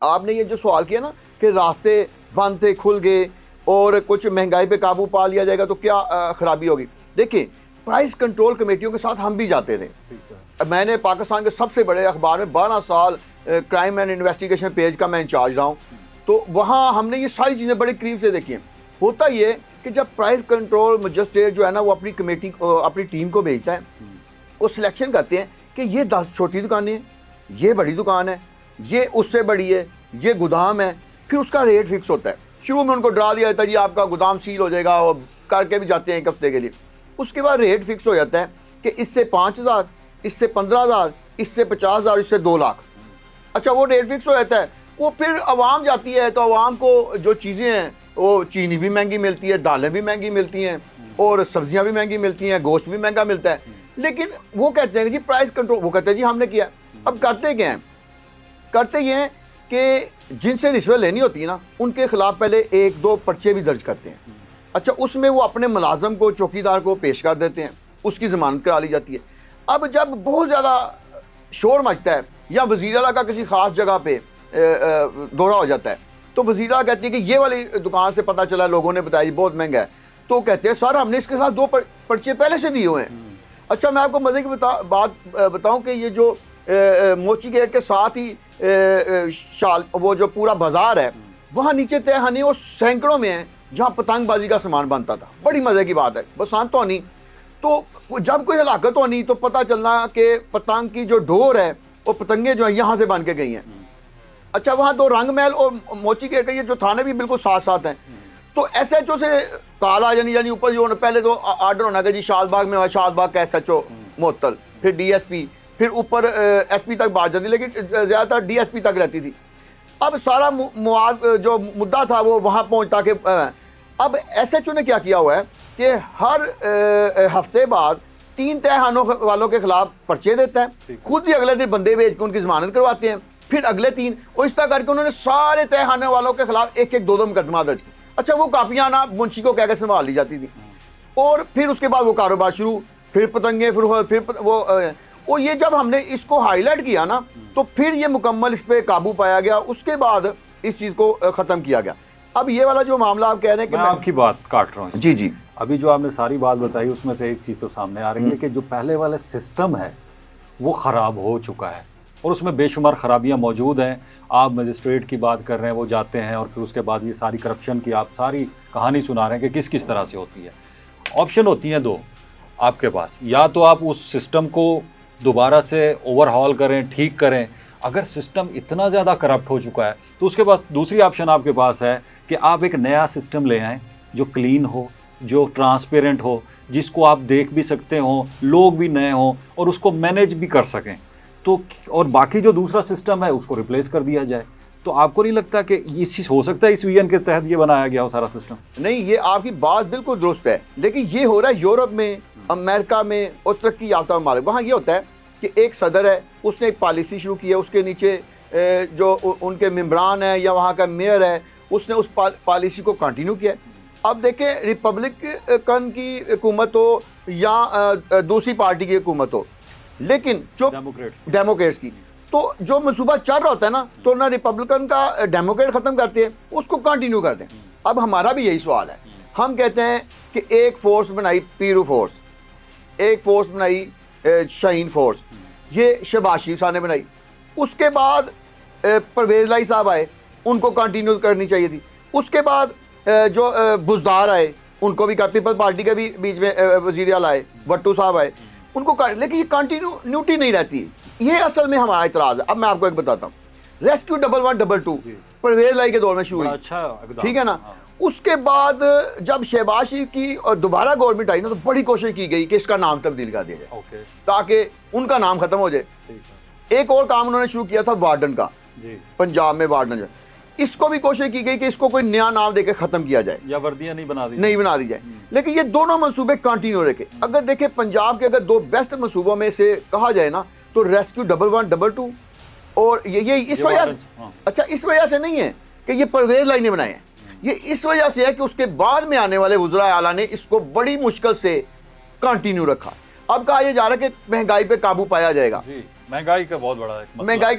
आपने ये जो सवाल किया ना कि रास्ते बंद थे, खुल गए और कुछ महंगाई पे काबू पा लिया जाएगा तो क्या खराबी होगी। देखिए, प्राइस कंट्रोल कमेटियों के साथ हम भी जाते थे। मैंने पाकिस्तान के सबसे बड़े अखबार में 12 साल क्राइम एंड इन्वेस्टिगेशन पेज का मैं इंचार्ज रहा हूँ, तो वहाँ हमने ये सारी चीज़ें बड़े करीब से देखी हैं। होता ये कि जब प्राइस कंट्रोल मजिस्ट्रेट जो है ना वो अपनी कमेटी अपनी टीम को भेजता है, वो सिलेक्शन करते हैं कि ये 10 छोटी दुकानें हैं, ये बड़ी दुकान है, ये उससे बड़ी है, ये गोदाम है, फिर उसका रेट फिक्स होता है। शुरू में उनको डरा दिया जाता है जी आपका गोदाम सील हो जाएगा, और करके भी जाते हैं एक हफ्ते के लिए। उसके बाद रेट फिक्स हो जाता है कि इससे 5,000, इससे 15,000, इससे 50,000, इससे 2 लाख। अच्छा, वो रेट फिक्स हो जाता है। वो फिर आवाम जाती है तो आवाम को जो चीज़ें हैं वो चीनी भी महंगी मिलती है, दालें भी महंगी मिलती हैं और सब्जियां भी महंगी मिलती हैं, गोश्त भी महंगा मिलता है। लेकिन वो कहते हैं कि जी प्राइस कंट्रोल, वो कहते हैं जी हमने किया। अब करते क्या हैं? करते ये हैं कि जिनसे रिश्वत लेनी होती है ना उनके खिलाफ पहले 1-2 पर्चे भी दर्ज करते हैं। अच्छा, उसमें वो अपने मुलाजम को, चौकीदार को पेश कर देते हैं, उसकी ज़मानत करा ली जाती है। अब जब बहुत ज़्यादा शोर मचता है या वज़ीर आला का किसी ख़ास जगह पे दौरा हो जाता है तो वज़ीर आला कहती है कि ये वाली दुकान से पता चला, लोगों ने बताया बहुत महंगा है, तो कहते हैं सर हमने इसके साथ 2 पर्चे पहले से दिए हुए हैं। अच्छा, मैं आपको मज़े की बात बताऊं कि ये जो मोची गेट के साथ ही वो जो पूरा बाजार है वहाँ नीचे तहखाने और सैकड़ों में हैं जहाँ पतंगबाजी का सामान बनता था। बड़ी मज़े की बात है। बरसात तो नहीं, तो जब कोई हलाकत होनी तो पता चलना कि पतंग की जो डोर है वो पतंगे जो है यहाँ से बन के गई हैं। अच्छा, वहाँ 2 रंग महल और मोची गेट ये जो थाने भी बिल्कुल साथ साथ हैं। तो SHO से काला यानी ऊपर जो पहले तो आर्डर होना कि जी शाहबाग में, शाहबाग का SHO मुअत्तल, फिर DSP, फिर ऊपर SP तक बात जाती, लेकिन ज़्यादातर DSP तक रहती थी। अब सारा जो मुद्दा था वो वहाँ पहुँचता कि अब SHO ने क्या किया हुआ है कि हर हफ्ते बाद 3 तहखानों वालों के खिलाफ पर्चे देता है, खुद ही अगले दिन बंदे भेज के उनकी जमानत करवाते हैं, फिर अगले 3, और इस तरह करके उन्होंने सारे तहखाने वालों के खिलाफ 1-1, 2-2 मुकदमा दर्ज किया। अच्छा, वो कापियाँ ना मुंशी को कह के संभाल ली जाती थी, और फिर उसके बाद वो कारोबार शुरू, फिर पतंगे, फिर वो ये जब हमने इसको हाईलाइट किया ना तो फिर ये मुकम्मल इस पर काबू पाया गया। उसके बाद इस चीज़ को ख़त्म किया गया। अब ये वाला जो मामला आप कह रहे हैं कि मैं आपकी बात काट रहा हूँ। जी जी, अभी जो आपने सारी बात बताई उसमें से एक चीज़ तो सामने आ रही है कि जो पहले वाला सिस्टम है वो ख़राब हो चुका है और उसमें बेशुमार ख़राबियाँ मौजूद हैं। आप मजिस्ट्रेट की बात कर रहे हैं, वो जाते हैं और फिर उसके बाद ये सारी करप्शन की आप सारी कहानी सुना रहे हैं कि किस किस तरह से होती है। ऑप्शन होती हैं 2 आपके पास, या तो आप उस सिस्टम को दोबारा से ओवरहॉल करें, ठीक करें। अगर सिस्टम इतना ज़्यादा करप्ट हो चुका है तो उसके बाद दूसरी ऑप्शन आपके पास है कि आप एक नया सिस्टम ले आएँ जो क्लीन हो, जो ट्रांसपेरेंट हो, जिसको आप देख भी सकते हो, लोग भी नए हों और उसको मैनेज भी कर सकें। तो और बाकी जो दूसरा सिस्टम है उसको रिप्लेस कर दिया जाए। तो आपको नहीं लगता कि इस हो सकता है इस विजन के तहत ये बनाया गया हो सारा सिस्टम? नहीं, ये आपकी बात बिल्कुल दुरुस्त है, लेकिन ये हो रहा है यूरोप में, अमेरिका में और तरक्की याफ्ता ममालिक। वहाँ ये होता है कि एक सदर है, उसने एक पॉलिसी शुरू की है, उसके नीचे जो उनके मेम्बरान है या वहाँ का मेयर है उसने उस पॉलिसी को कंटिन्यू किया है। अब देखें, रिपब्लिकन की हुकूमत हो या दूसरी पार्टी की हुकूमत हो, लेकिन जो डेमोक्रेट्स की, तो जो मनसूबा चल रहा होता है ना तो ना रिपब्लिकन का डेमोक्रेट ख़त्म करते हैं, उसको कंटिन्यू करते हैं। अब हमारा भी यही सवाल है। हम कहते हैं कि एक फोर्स बनाई पीरू फोर्स, एक फोर्स बनाई शाहीन फोर्स, ये शहबाज शरीफ साहब ने बनाई। उसके बाद परवेज़ लाई साहब आए, उनको कंटिन्यू करनी चाहिए थी। उसके बाद जो बुजदार आए उनको भी, पीपल्स पार्टी के भी बीच में वज़ीर आला आए, भट्टू साहब आए, उनको लेकिन ये कंटिन्यूटी नहीं रहती। ये असल में हमारा इतराज़ है। अब मैं आपको एक बताता हूँ, रेस्क्यू 1112 परवेज़ लाई के दौर में शुरू हुई, अच्छा, ठीक है ना। उसके बाद जब शहबाज शरीफ की दोबारा गवर्नमेंट आई ना तो बड़ी कोशिश की गई कि इसका नाम तब्दील कर दिया जाए ताकि उनका नाम ख़त्म हो जाए। एक और काम उन्होंने शुरू किया था वार्डन का, पंजाब में वार्डन, इसको भी कोशिश की गई कि इसको कोई नया नाम देकर ख़त्म किया जाए या वर्दियाँ नहीं बना दी जाए। लेकिन ये दोनों मंसूबे कंटिन्यू रखे। अगर देखें पंजाब के अगर 2 बेस्ट मंसूबों में से कहा जाए ना तो रेस्क्यू 1112 और ये इस वजह से, अच्छा इस वजह से नहीं है कि ये परवेज़ लाई ने बनाए हैं, ये इस वजह से है कि उसके बाद में आने वाले वज़ीर आला ने इसको बड़ी मुश्किल से कंटिन्यू रखा। अब कहा यह जा रहा है कि महंगाई पे काबू पाया जाएगा। महंगाई का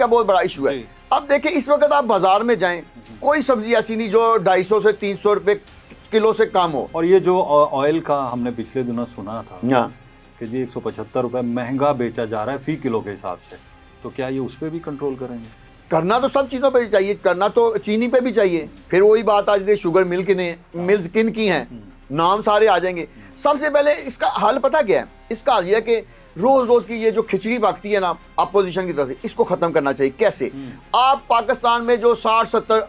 बहुत बड़ा इशू है। अब देखिए इस वक्त आप बाजार में जाएं, कोई सब्जी ऐसी नहीं जो 250 से 300 रुपए किलो से कम हो। और ये जो ऑयल का हमने पिछले दिनों सुना था हाँ, कि जी 175 रुपए महंगा बेचा जा रहा है फी किलो के हिसाब से, तो क्या ये उस पर भी कंट्रोल करेंगे? करना तो सब चीज़ों पे चाहिए, करना तो चीनी पे भी चाहिए। फिर वही बात आज शुगर मिल्क ने मिल्स किन की हैं, नाम सारे आ जाएंगे। सबसे पहले इसका हल पता क्या है? इसका हल यह है कि रोज रोज की ये जो खिचड़ी पकती है ना अपोजिशन की तरफ से, इसको खत्म करना चाहिए। कैसे? आप पाकिस्तान में जो 60-70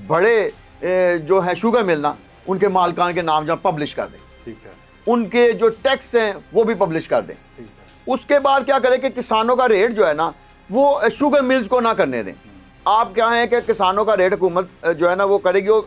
बड़े जो है शुगर मिल ना, उनके मालिकान के नाम जहाँ पब्लिश कर दें, ठीक है, उनके जो टैक्स हैं वो भी पब्लिश कर दें। ठीक है। उसके बाद क्या करें कि किसानों का रेट जो है ना वो शुगर मिल्स को ना करने दें। आप क्या है कि किसानों का रेट हुकूमत जो है ना वो करेगी, वो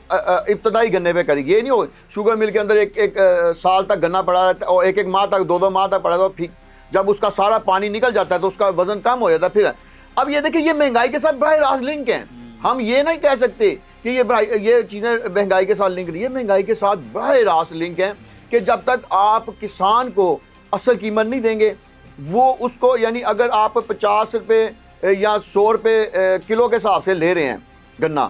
इब्तदाई गन्ने पे करेगी। ये नहीं हो शुगर मिल के अंदर एक साल तक गन्ना पड़ा रहता है और एक माह तक 2-2 माह तक पड़ा रहता है, ठीक जब उसका सारा पानी निकल जाता है तो उसका वजन कम हो जाता है। फिर अब ये देखिए ये महंगाई के साथ बराह रास्त लिंक है। हम ये नहीं कह सकते कि ये चीज़ें महंगाई के साथ लिंक नहीं, ये महंगाई के साथ बराह रास्त लिंक है कि जब तक आप किसान को असल कीमत नहीं देंगे वो उसको, यानी अगर आप 50 रुपये या 100 रुपये किलो के हिसाब से ले रहे हैं गन्ना,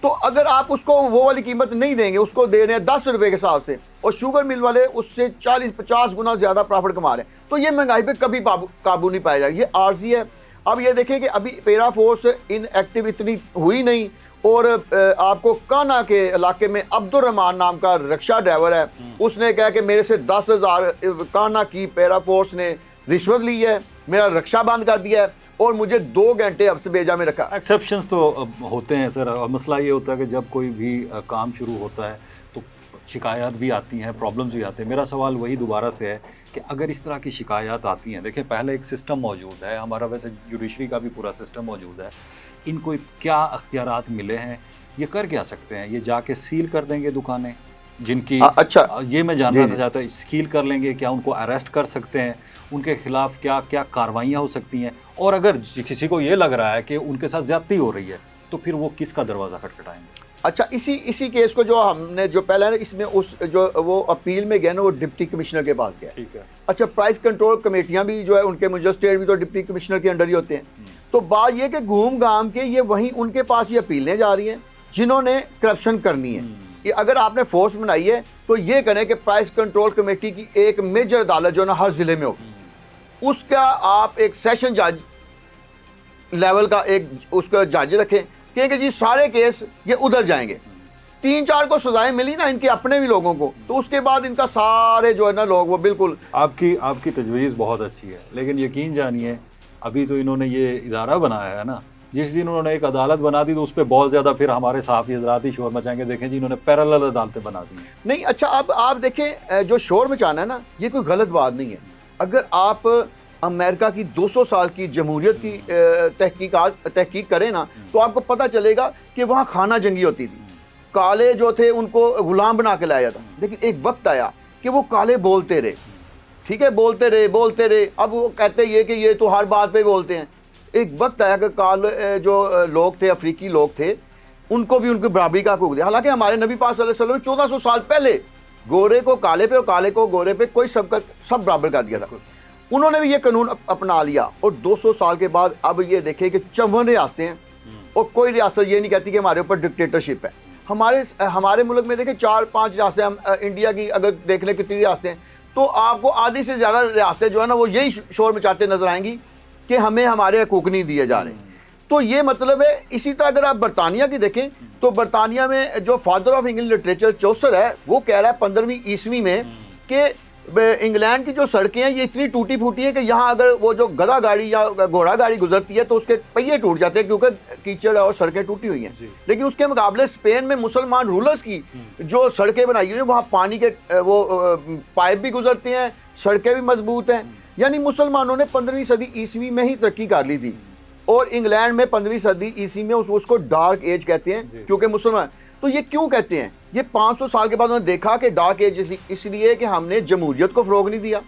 तो अगर आप उसको वो वाली कीमत नहीं देंगे, उसको दे रहे हैं 10 रुपये के हिसाब से, और शुगर मिल वाले उससे 40-50 गुना ज़्यादा प्रॉफिट कमा रहे हैं, तो ये महंगाई पे कभी काबू नहीं पाया जाएगा। ये आर्जी है। अब ये देखिए कि अभी पैरा फोर्स इनएक्टिव इतनी हुई नहीं, और आपको काना के इलाके में अब्दुल रहमान नाम का रिक्शा ड्राइवर है, उसने कहा कि मेरे से 10,000 काना की पैरा फोर्स ने रिश्वत ली है, मेरा रिक्शा बंद कर दिया है और मुझे 2 घंटे अब से बेजा में रखा। एक्सेप्शंस तो होते हैं सर, और मसला ये होता है कि जब कोई भी काम शुरू होता है तो शिकायत भी आती हैं, प्रॉब्लम्स भी आते हैं। मेरा सवाल वही दोबारा से है कि अगर इस तरह की शिकायत आती हैं, देखिए पहले एक सिस्टम मौजूद है हमारा, वैसे जुडिशरी का भी पूरा सिस्टम मौजूद है, इनको क्या अख्तियारात मिले हैं, ये कर क्या सकते हैं? ये जाके सील कर देंगे दुकानें जिनकी, अच्छा ये मैं जानना चाहता हूँ, सील कर लेंगे, क्या उनको अरेस्ट कर सकते हैं, उनके खिलाफ क्या क्या कार्रवाइयाँ हो सकती हैं? और अगर किसी को ये लग रहा है कि उनके साथ ज्यादती हो रही है तो फिर वो किसका दरवाज़ा खटखटाएंगे? अच्छा, इसी केस को जो हमने जो पहले है ना, इसमें उस जो वो अपील में गया ना, वो डिप्टी कमिश्नर के पास गया। ठीक है। अच्छा, प्राइस कंट्रोल कमेटियां भी जो है उनके मजिस्ट्रेट भी तो डिप्टी कमिश्नर के अंडर ही होते हैं। तो बात ये कि घूम घाम के ये वहीं उनके पास ही अपीलें जा रही हैं जिन्होंने करप्शन करनी है। ये अगर आपने फोर्स बनाई है तो ये करें कि प्राइस कंट्रोल कमेटी की एक मेजर अदालत जो ना हर जिले में होगी, उसका आप एक सेशन जज लेवल का एक उसका जज रखें कि जी सारे केस ये उधर जाएंगे। 3-4 को सजाएं मिली ना इनके अपने भी लोगों को, तो उसके बाद इनका सारे जो है ना लोग वो बिल्कुल। आपकी तजवीज़ बहुत अच्छी है, लेकिन यकीन जानिए अभी तो इन्होंने ये इदारा बनाया है ना, जिस दिन उन्होंने एक अदालत बना दी तो उस पर बहुत ज़्यादा फिर हमारे सहाफ़ी हज़रात ही शोर मचाएंगे। देखें जी इन्होंने पैरेलल अदालतें बना दी हैं। नहीं, अच्छा अब आप देखें जो शोर मचाना है ना, ये कोई गलत बात नहीं है। अगर आप अमेरिका की 200 साल की जमहूरियत की तहकीक करें ना, तो आपको पता चलेगा कि वहाँ खाना जंगी होती थी, काले जो थे उनको गुलाम बना के लाया जाता। लेकिन एक वक्त आया कि वो काले बोलते रहे, ठीक है, बोलते रहे। अब वो कहते ये कि ये तो हर बात पे बोलते हैं। एक वक्त आया कि काले जो लोग थे, अफ्रीकी लोग थे, उनको भी उनकी बराबरी का हकूक दिया। हालांकि हमारे नबी पाक सल्लल्लाहु अलैहि वसल्लम 1400 साल पहले गोरे को काले पे और काले को गोरे पे कोई सब बराबर कर दिया था। उन्होंने भी ये कानून अपना लिया, और 200 साल के बाद अब ये देखें कि 54 रियासतें हैं और कोई रियासत ये नहीं कहती कि हमारे ऊपर डिक्टेटरशिप है। हमारे मुल्क में देखें 4-5 रियासतें, हम इंडिया की अगर देख लें कितनी रियासतें हैं, तो आपको आधी से ज़्यादा रियासतें जो है ना वो यही शोर मचाते नजर आएंगी कि हमें हमारे हकूक नहीं दिए जा रहे। तो ये मतलब है। इसी तरह अगर आप बरतानिया की देखें तो बरतानिया में जो फादर ऑफ इंग्लिश लिटरेचर चौसर है, वो कह रहा है 15वीं ईस्वी में कि इंग्लैंड की जो सड़कें हैं ये इतनी टूटी फूटी है कि यहाँ अगर वो जो गधा गाड़ी या घोड़ा गाड़ी गुजरती है तो उसके पहिए टूट जाते हैं क्योंकि कीचड़ और सड़कें टूटी हुई हैं। लेकिन उसके मुकाबले स्पेन में मुसलमान रूलर्स की जो सड़कें बनाई हुई हैं वहाँ पानी के वो पाइप भी गुजरते हैं, सड़कें भी मजबूत हैं। यानी मुसलमानों ने 15वीं सदी ईस्वी में ही तरक्की कर ली थी, और इंग्लैंड में 15वीं सदी ईस्वी में उसको डार्क एज कहते हैं क्योंकि मुसलमान। तो ये क्यों कहते हैं? ये 500 साल के बाद उन्होंने देखा कि डार्क एज इसलिए कि हमने जमहूरियत को फ़रोग नहीं दिया,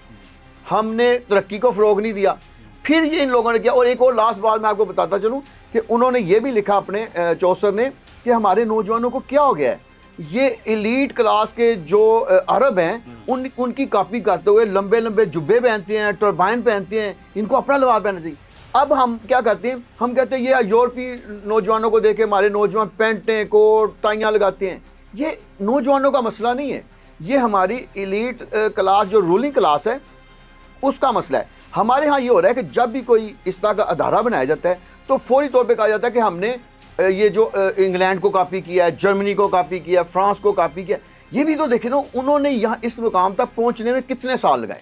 हमने तरक्की को फ़रोग नहीं दिया। फिर ये इन लोगों ने किया। और एक और लास्ट बात मैं आपको बताता चलूँ कि उन्होंने ये भी लिखा अपने चौसर ने कि हमारे नौजवानों को क्या हो गया है, ये एलीट क्लास के जो अरब हैं उनकी कॉपी करते हुए लंबे लंबे जुब्बे पहनते हैं, टर्बाइन पहनते हैं, इनको अपना लिबास पहनना चाहिए। अब हम क्या करते हैं, हम कहते हैं ये यूरोपीय नौजवानों को देखे हमारे नौजवान पेंटें कोट टाइयाँ लगाते हैं। ये नौजवानों का मसला नहीं है, ये हमारी इलीट क्लास जो रूलिंग क्लास है उसका मसला है। हमारे यहाँ ये हो रहा है कि जब भी कोई इस तरह का अदारा बनाया जाता है तो फौरी तौर पे कहा जाता है कि हमने ये जो इंग्लैंड को कॉपी किया है, जर्मनी को कॉपी किया, फ्रांस को कॉपी किया। ये भी तो देखे ना, उन्होंने यहाँ इस मुकाम तक पहुँचने में कितने साल लगाए।